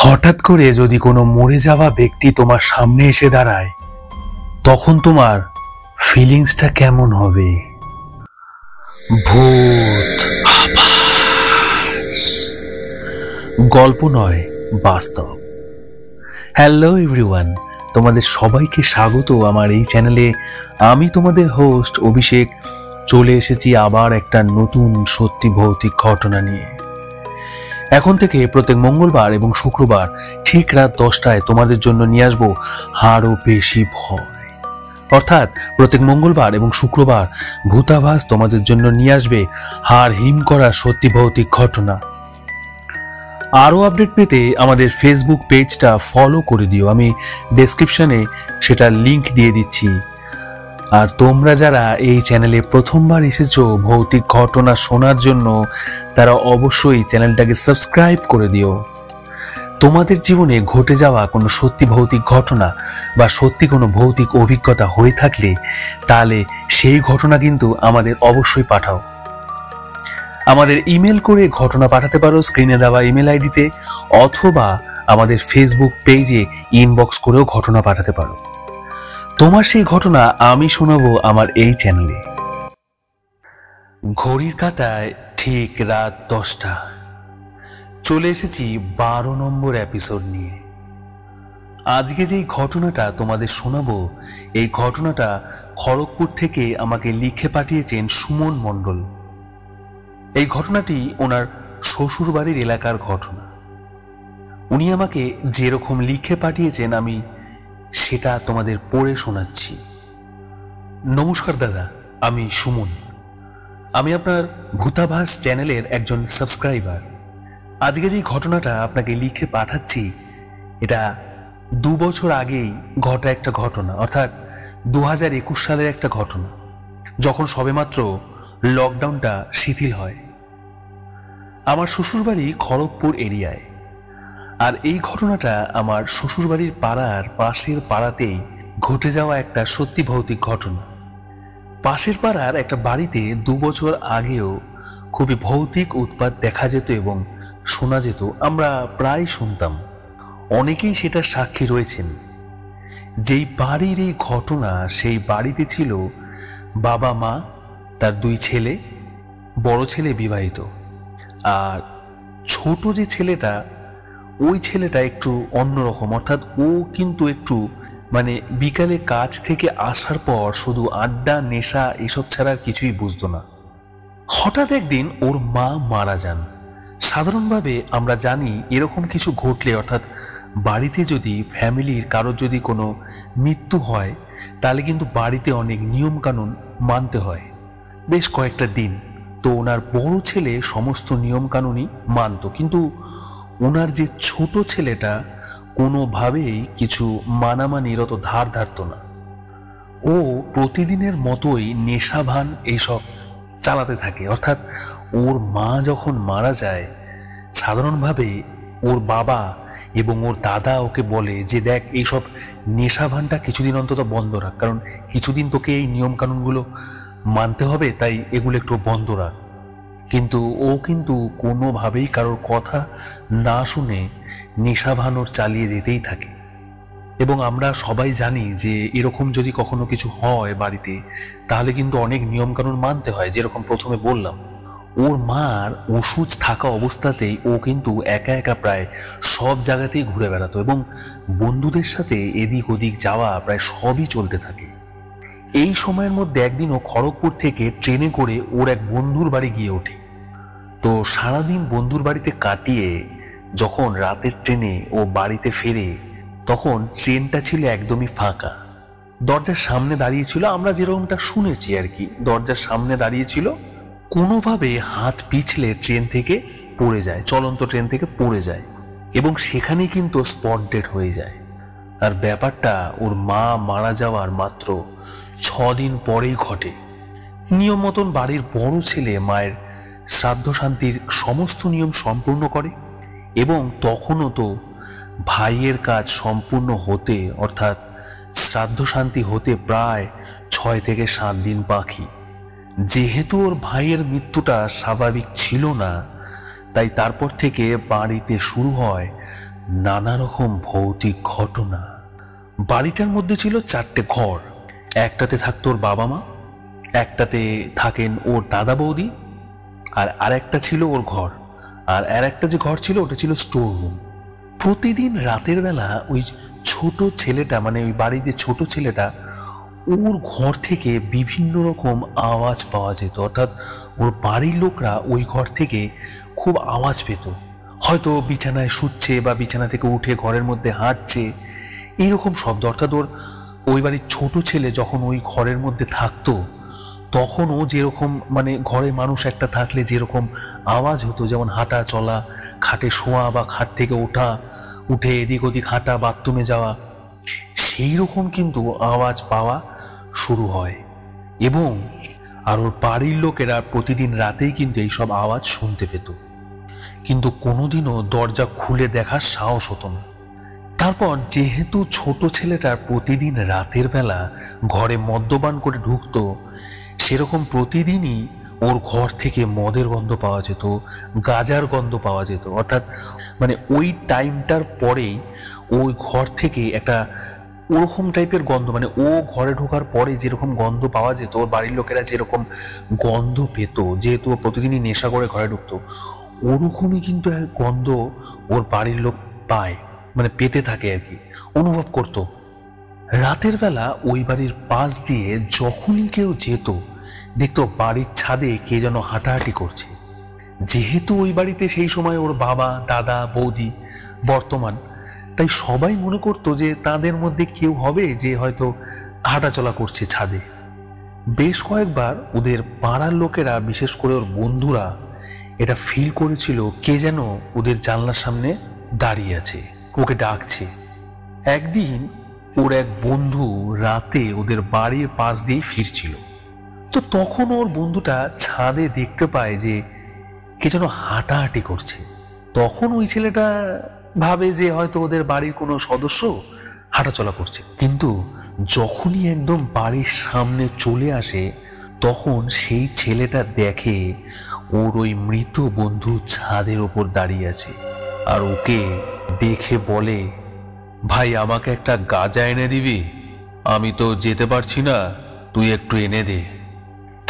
হঠাৎ করে যদি কোনো মরে যাওয়া ব্যক্তি তোমার সামনে এসে দাঁড়ায়, তখন তোমার ফিলিংসটা কেমন হবে? ভূত, আভাস, গল্প নয়, বাস্তব। হ্যালো এভরিওয়ান, তোমাদের সবাইকে স্বাগত আমার এই চ্যানেলে। আমি তোমাদের হোস্ট অভিষেক চলে এসেছি আবার একটা নতুন সত্যি ভৌতিক ঘটনা নিয়ে। এখন থেকে প্রত্যেক মঙ্গলবার এবং শুক্রবার ঠিক রাত 10টায় তোমাদের জন্য নিয়ে আসবো আরো বেশি ভয়। অর্থাৎ প্রত্যেক মঙ্গলবার এবং শুক্রবার ভূতাভাস তোমাদের জন্য নিয়ে আসবে হাড় হিম করা সত্যি ভৌতিক ঘটনা। আরো আপডেট পেতে আমাদের ফেসবুক পেজটা ফলো করে দিও, আমি ডেসক্রিপশনে সেটার লিংক দিয়ে দিচ্ছি। আর তোমরা যারা এই চ্যানেলে প্রথমবার এসেছো ভৌতিক ঘটনা শোনার জন্য, তারা অবশ্যই চ্যানেলটাকে সাবস্ক্রাইব করে দিও। তোমাদের জীবনে ঘটে যাওয়া কোনো সত্যি ভৌতিক ঘটনা বা সত্যি কোনো ভৌতিক অভিজ্ঞতা হয়ে থাকলে তাহলে সেই ঘটনা কিন্তু আমাদের অবশ্যই পাঠাও। আমাদের ইমেল করে ঘটনা পাঠাতে পারো স্ক্রিনে দেওয়া ইমেল আইডিতে, অথবা আমাদের ফেসবুক পেজে ইনবক্স করেও ঘটনা পাঠাতে পারো। তোমার সেই ঘটনা আমি শোনাবো আমার এই চ্যানেলে। ঘড়ির কাঁটায় ঠিক রাত 10টা। চলে এসেছি 12 নম্বর এপিসোড নিয়ে। আজকে যেই ঘটনাটা তোমাদের শোনাবো, এই ঘটনাটা খড়গপুর থেকে আমাকে লিখে পাঠিয়েছেন সুমন মণ্ডল। এই ঘটনাটি ওনার শ্বশুর বাড়ির এলাকার ঘটনা। উনি আমাকে যেরকম লিখে পাঠিয়েছেন আমি সেটা তোমাদের পড়ে শোনাচ্ছি। নমস্কার দাদা, আমি সুমন। আমি আপনার ভূতাভাস চ্যানেলের একজন সাবস্ক্রাইবার। আজকে যে ঘটনাটা আপনাকে লিখে পাঠাচ্ছি, এটা 2 বছর আগেই ঘটা একটা ঘটনা, অর্থাৎ 2021 সালের একটা ঘটনা, যখন সবেমাত্র লকডাউনটা শিথিল হয়। আমার শ্বশুরবাড়ি খড়গপুর এরিয়ায়, আর এই ঘটনাটা আমার শ্বশুরবাড়ির পাড়ার পাশের পাড়াতেই ঘটে যাওয়া একটা সত্যি ভৌতিক ঘটনা। পাশের পাড়ার একটা বাড়িতে 2 বছর আগেও খুবই ভৌতিক উৎপাত দেখা যেত এবং শোনা যেত। আমরা প্রায় শুনতাম, অনেকেই সেটা সাক্ষী রয়েছেন। যেই বাড়ির এই ঘটনা, সেই বাড়িতে ছিল বাবা মা, তার 2 ছেলে, বড় ছেলে বিবাহিত, আর ছোট যে ছেলেটা, ওই ছেলেটা একটু অন্যরকম। অর্থাৎ ও কিন্তু একটু বিকালে কাজ থেকে আসার পর শুধু আড্ডা, নেশা এসব ছাড়া কিছুই বুঝতো না। হঠাৎ একদিন ওর মা মারা যান। সাধারণভাবে আমরা জানি এরকম কিছু ঘটলে, অর্থাৎ বাড়িতে যদি ফ্যামিলির কারোর যদি কোনো মৃত্যু হয়, তাহলে কিন্তু বাড়িতে অনেক নিয়ম কানুন মানতে হয় বেশ কয়েকটা দিন। তো ওনার বড় ছেলে সমস্ত নিয়ম কানুনই মানত, কিন্তু ওনার যে ছোট ছেলেটা কোনোভাবেই কিছু মানামানির অত ধার ধারত না। ও প্রতিদিনের মতোই নেশা ভান এইসব চালাতে থাকে। অর্থাৎ ওর মা যখন মারা যায়, সাধারণভাবে ওর বাবা এবং ওর দাদা ওকে বলে যে দেখ, এইসব নেশা ভানটা কিছুদিন অন্তত বন্ধ রাখ, কারণ কিছুদিন তোকে এই নিয়ম কানুনগুলো মানতে হবে, তাই এগুলো একটু বন্ধ রাখ। কিন্তু ও কিন্তু কোনোভাবেই কারোর কথা না শুনে নেশা ভান ওর চালিয়ে যেতেই থাকে। এবং আমরা সবাই জানি যে এরকম যদি কখনো কিছু হয় বাড়িতে, তাহলে কিন্তু অনেক নিয়মকানুন মানতে হয়। যেরকম প্রথমে বললাম, ওর মার ওষুধ থাকা অবস্থাতেই ও কিন্তু একা একা প্রায় সব জায়গাতেই ঘুরে বেড়াতো এবং বন্ধুদের সাথে এদিক ওদিক যাওয়া প্রায় সবই চলতে থাকে। এই সময়ের মধ্যে একদিন ও খড়গপুর থেকে ট্রেনে করে ওর এক বন্ধুর বাড়ি গিয়ে ওঠে। তো সারাদিন বন্ধুর বাড়িতে কাটিয়ে যখন রাতের ট্রেনে ও বাড়িতে ফেরে, তখন ট্রেনটা ছিল একদমই ফাঁকা। দরজার সামনে দাঁড়িয়েছিল, আমরা যেরকমটা শুনেছি আর কি, দরজার সামনে দাঁড়িয়েছিল। কোনোভাবে হাত পিছলে ট্রেন থেকে পড়ে যায়, চলন্ত ট্রেন থেকে পড়ে যায় এবং সেখানেই কিন্তু স্পট ডেড হয়ে যায়। আর ব্যাপারটা ওর মা মারা যাওয়ার মাত্র 6 দিন পরেই ঘটে। নিয়ম মতন বাড়ির বড় ছেলে মায়ের শ্রাদ্ধ শান্তির সমস্ত নিয়ম সম্পূর্ণ করে এবং তখনও তো ভাইয়ের কাজ সম্পূর্ণ হতে, অর্থাৎ শ্রাদ্ধ শান্তি হতে প্রায় 6 থেকে 7 দিন বাকি। যেহেতু ওর ভাইয়ের মৃত্যুটা স্বাভাবিক ছিল না, তাই তারপর থেকে বাড়িতে শুরু হয় নানা রকম ভৌতিক ঘটনা। বাড়িটার মধ্যে ছিল 4টে ঘর। একটাতে থাকতো ওর বাবা মা, একটাতে থাকেন ওর দাদা বৌদি, আর আরেকটা ছিল ওর ঘর, আর আরেকটা যে ঘর ছিল ওটা ছিল স্টোর রুম। প্রতিদিন রাতের বেলা ওই ছোট ছেলেটা, মানে ওই বাড়ির যে ছোট ছেলেটা, ওর ঘর থেকে বিভিন্ন রকম আওয়াজ পাওয়া যেত। অর্থাৎ ওর বাড়ির লোকরা ওই ঘর থেকে খুব আওয়াজ পেত, হয়তো বিছানায় শুচ্ছে বা বিছানা থেকে উঠে ঘরের মধ্যে হাঁটছে, এইরকম শব্দ। অর্থাৎ ওই বাড়ির ছোট ছেলে যখন ওই ঘরের মধ্যে থাকতো তখন ও যেরকম, মানে ঘরে মানুষ একটা থাকলে যেরকম আওয়াজ হতো, যেমন হাঁটা চলা, খাটে শোয়া বা খাট থেকে ওঠা, উঠে এদিক ওদিক হাঁটা, বাথরুমে যাওয়া, সেই রকম কিন্তু আওয়াজ পাওয়া শুরু হয়। এবং আর ওর বাড়ির লোকেরা প্রতিদিন রাতেই কিন্তু এইসব আওয়াজ শুনতে পেত, কিন্তু কোনোদিনও দরজা খুলে দেখার সাহস হতো না। তারপর যেহেতু ছোট ছেলেটা প্রতিদিন রাতের বেলা ঘরে মদ্যপান করে ঢুকতো, সেরকম প্রতিদিনই ওর ঘর থেকে মদের গন্ধ পাওয়া যেত, গাঁজার গন্ধ পাওয়া যেত। অর্থাৎ মানে ওই টাইমটার পরেই ওই ঘর থেকে একটা ওরকম টাইপের গন্ধ, মানে ও ঘরে ঢোকার পরে যেরকম গন্ধ পাওয়া যেত, ওর বাড়ির লোকেরা যেরকম গন্ধ পেত, যেহেতু ও প্রতিদিনই নেশা করে ঘরে ঢুকতো, ওরকমই কিন্তু এক গন্ধ ওর বাড়ির লোক পায়, মানে পেতে থাকে আর কি, অনুভব করতো। রাতের বেলা ওই বাড়ির পাশ দিয়ে যখনই কেউ যেত, দেখতো বাড়ির ছাদে কে যেন হাঁটাহাঁটি করছে। যেহেতু ওই বাড়িতে সেই সময় ওর বাবা, দাদা, বৌদি বর্তমান, তাই সবাই মনে করতো যে তাদের মধ্যে কেউ হবে যে হয়তো হাঁটাচলা করছে ছাদে। বেশ কয়েকবার ওদের পাড়ার লোকেরা, বিশেষ করে ওর বন্ধুরা, এটা ফিল করেছিল কে যেন ওদের জানলার সামনে দাঁড়িয়ে আছে, ওকে ডাকছে। একদিন ওর এক বন্ধু রাতে ওদের বাড়ির পাশ দিয়ে ফিরছিল, তো তখন ওর বন্ধুটা ছাদে দেখতে পায় যে কে যেন হাঁটাহাঁটি করছে। তখন ওই ছেলেটা ভাবে যে হয়তো ওদের বাড়ির কোনো সদস্য হাঁটাচলা করছে, কিন্তু যখনই একদম বাড়ির সামনে চলে আসে তখন সেই ছেলেটা দেখে ওর ওই মৃত বন্ধু ছাদের ওপর দাঁড়িয়ে আছে, আর ওকে দেখে বলে, ভাই আমাকে একটা গাঁজা এনে দিবি, আমি তো যেতে পারছি না, তুই একটু এনে দে।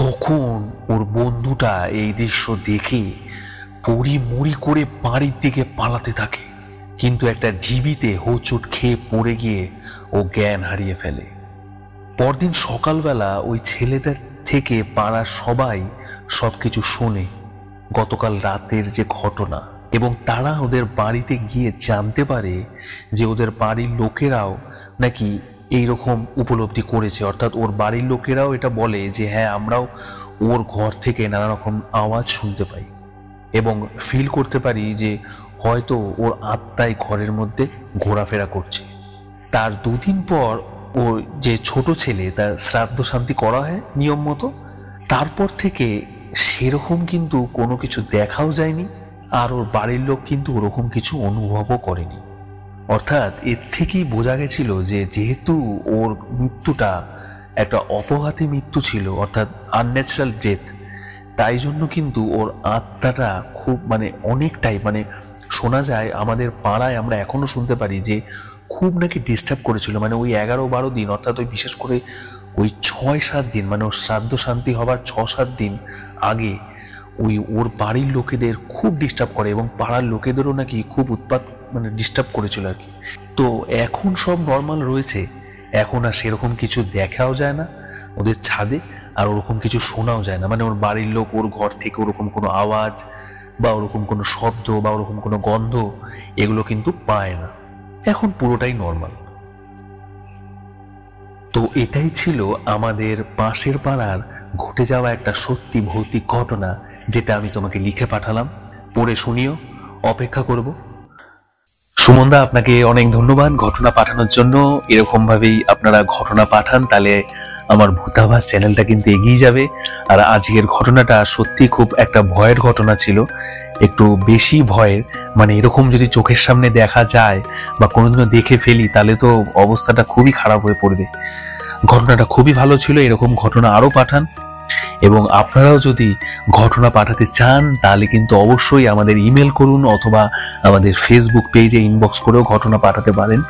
তখন ওর বন্ধুটা এই দৃশ্য দেখে পড়ি মুড়ি করে বাড়ির দিকে পালাতে থাকে, কিন্তু একটা ঢিবিতে হোঁচট খেয়ে পড়ে গিয়ে ও জ্ঞান হারিয়ে ফেলে। পরদিন সকালবেলা ওই ছেলেটার থেকে পাড়ার সবাই সবকিছু শোনে, গতকাল রাতের যে ঘটনা, এবং তারা ওদের বাড়িতে গিয়ে জানতে পারে যে ওদের বাড়ির লোকেরাও নাকি এইরকম উপলব্ধি করেছে। অর্থাৎ ওর বাড়ির লোকেরাও এটা বলে যে হ্যাঁ, আমরাও ওর ঘর থেকে নানা রকম আওয়াজ শুনতে পাই এবং ফিল করতে পারি যে হয়তো ওর আত্মাই ঘরের মধ্যে ঘোরাফেরা করছে। তার 2 দিন পর ওর যে ছোট ছেলে, তার শ্রাদ্ধ শান্তি করা হয় নিয়ম মতো। তারপর থেকে সেরকম কিন্তু কোনো কিছু দেখাও যায়নি, আর ওর বাড়ির লোক কিন্তু ওরকম কিছু অনুভবও করেনি। অর্থাৎ এর থেকেই বোঝা গেছিল যে যেহেতু ওর মৃত্যুটা একটা অপঘাতী মৃত্যু ছিল, অর্থাৎ আনন্যাচারাল ডেথ, তাই জন্য কিন্তু ওর আত্মাটা খুব, মানে অনেকটাই, মানে শোনা যায় আমাদের পাড়ায়, আমরা এখনো শুনতে পারি যে খুব নাকি ডিস্টার্ব করেছিল। মানে ওই 11-12 দিন, অর্থাৎ ওই বিশেষ করে ওই 6-7 দিন, মানে ওর শ্রাদ্ধ শান্তি হবার 6-7 দিন আগে ওর বাড়ির লোকেদের খুব ডিস্টার্ব করে, এবং পাড়ার লোকেদেরও নাকি খুব উৎপাত, মানে ডিস্টার্ব করেছিল আর কি। তো এখন সব নর্মাল রয়েছে, এখন আর সেরকম কিছু দেখাও যায় না ওদের ছাদে, আর ওরকম কিছু শোনাও যায় না। মানে ওর বাড়ির লোক ওর ঘর থেকে ওরকম কোনো আওয়াজ বা ওরকম কোনো শব্দ বা ওরকম কোনো গন্ধ এগুলো কিন্তু পায় না, এখন পুরোটাই নর্মাল। তো এটাই ছিল আমাদের পাশের পাড়ার ঘটে যাওয়া একটা সত্যি ভৌতিক ঘটনা, যেটা আমি তোমাকে লিখে পাঠালাম, পড়ে শুনিও, অপেক্ষা করব। সুমনদা, আপনাকে অনেক ধন্যবাদ ঘটনা পাঠানোর জন্য। এরকম ভাবেই আপনারা ঘটনা পাঠান, তাহলে আমার ভূতাভাস চ্যানেলটা কিন্তু এগিয়ে যাবে। আর আজকের ঘটনাটা সত্যি খুব একটা ভয়ের ঘটনা ছিল, একটু বেশি ভয়ের। মানে এরকম যদি চোখের সামনে দেখা যায় বা কোনোদিনও দেখে ফেলি, তাহলে তো অবস্থাটা খুবই খারাপ হয়ে পড়বে। ঘটনাটা খুবই ভালো ছিল। এরকম ঘটনা আরো পাঠান, এবং আপনারাও যদি ঘটনা পাঠাতে চান তাহলে কিন্তু অবশ্যই আমাদের ইমেল করুন অথবা আমাদের ফেসবুক পেজে ইনবক্স করেও ঘটনা পাঠাতে পারেন।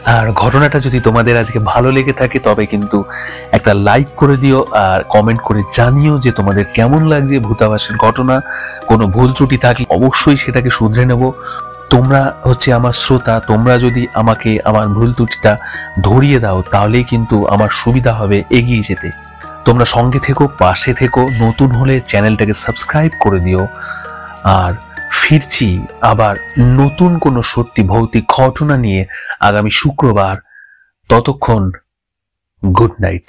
আর ঘটনাটা যদি তোমাদের আজকে ভালো লেগে থাকে তবে কিন্তু একটা লাইক করে দিও, আর কমেন্ট করে জানিও যে তোমাদের কেমন লাগছে ভূতাভাসের ঘটনা। কোনো ভুল ত্রুটি থাকলে অবশ্যই সেটাকে শুধরে নেব। তোমরা হচ্ছে আমার শ্রোতা, তোমরা যদি আমাকে আমার ভুল ত্রুটিটা ধরিয়ে দাও তাহলেই কিন্তু আমার সুবিধা হবে এগিয়ে যেতে। তোমরা সঙ্গে থেকো, পাশে থেকো, নতুন হলে চ্যানেলটাকে সাবস্ক্রাইব করে দিও। আর ফিরছি আবার নতুন কোনো সত্যি ভৌতিক ঘটনা নিয়ে আগামী শুক্রবার। ততক্ষণ গুড নাইট।